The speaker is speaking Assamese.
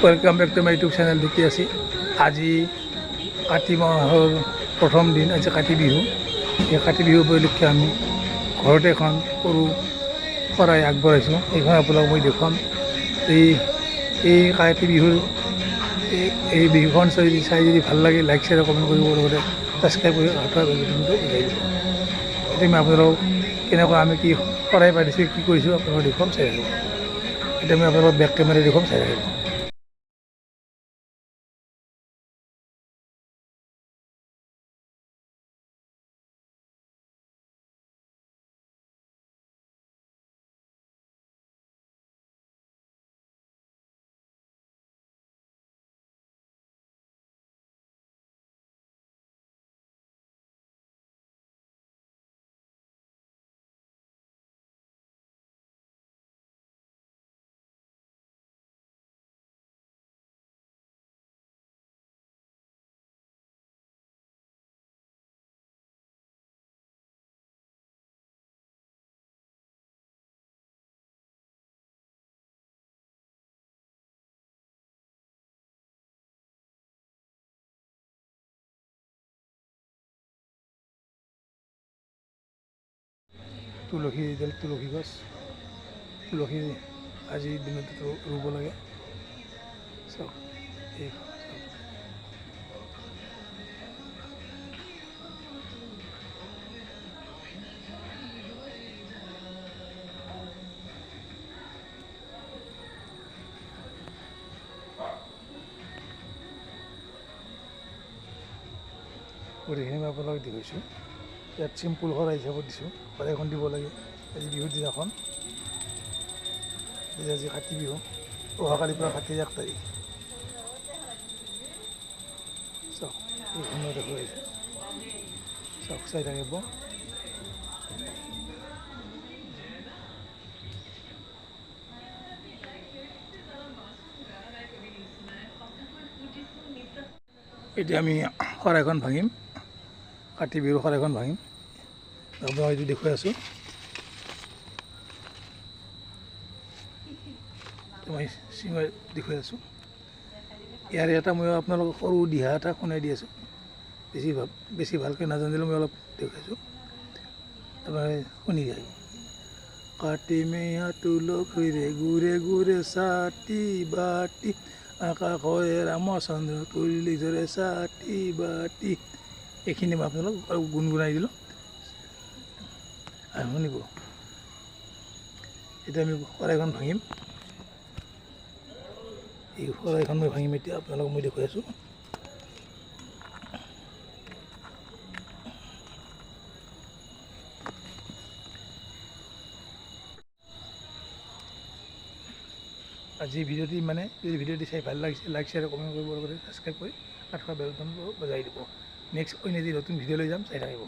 Welcome back to my YouTube channel দেখি আছি। আজি কাতি মাহৰ প্ৰথম দিন, আজি কাতি বিহু। এই কাতি বিহু উপলক্ষে আমি ঘৰতে এখন সৰু শৰাই আগবঢ়াইছোঁ, এইখন আপোনালোকক মই দেখুৱাম। এই কাতি বিহুৰ এই বিহুখন চাই যদি ভাল লাগে লাইক শ্বেয়াৰ কমেণ্ট কৰিব, লগতে ছাবস্ক্ৰাইব কৰি আঠুৱা বেল বাটনটো বজাই দিব। এতিয়া মই আপোনালোকক কেনেকুৱা আমি কি শৰাই পাতিছোঁ, কি কৰিছোঁ আপোনালোকক দেখুৱাম, চাই থাকিব। এতিয়া মই আপোনালোকক বেক কেমেৰা দেখুৱাম, চাই থাকিব। তুলসী গছ, তুলসী আজিৰ দিনত ৰুব লাগে। চাওক এই গোটেইখিনি মই আপোনালোকক দেখুৱাইছোঁ। ইয়াত চিম্পুল শৰাই হিচাপত দিছোঁ, শৰাইখন দিব লাগে আজি বিহুৰ দিনাখন। আজি কাতি বিহু, অহাকালিৰ পৰা কাতিৰ 1 তাৰিখ। চাওক এইখন মই দেখুৱাইছোঁ, চাওক চাই থাকিব। এতিয়া আমি শৰাইখন ভাঙিম, কাতি বিহুৰ শৰাইখন ভাঙিম, আপোনাক এইটো দেখুৱাই আছোঁ। মই চিঙাই দেখুৱাই আছোঁ। ইয়াৰে এটা মই আপোনালোকক সৰু দিহা এটা শুনাই দি আছোঁ। বেছি ভালকৈ নাজানিলেও মই অলপ দেখুৱাইছোঁ, তাৰমানে শুনি যায়। কাতি মেয়া তুলসীৰে গুৰে গুৰে চাটি বাটি, আকাশৰে ৰামচন্দ্ৰ তুলি ধৰে চাটি বাটি। এইখিনি মই আপোনালোক গুণগুণাই দিলোঁ, আৰু শুনিব। এতিয়া আমি শৰাইখন ভাঙিম, এই শৰাইখন মই ভাঙিম। এতিয়া আপোনালোকক মই দেখুৱাই আছোঁ। আজি ভিডিঅ'টি যদি ভিডিঅ'টি চাই ভাল লাগিছে লাইক শ্বেয়াৰ কমেণ্ট কৰিব, লগতে ছাবস্ক্ৰাইব কৰি আঠুৱা বেল বাটনটো বজাই দিব। নেক্সট অন্য এটি নতুন ভিডিঅ' লৈ যাম, চাই থাকিব।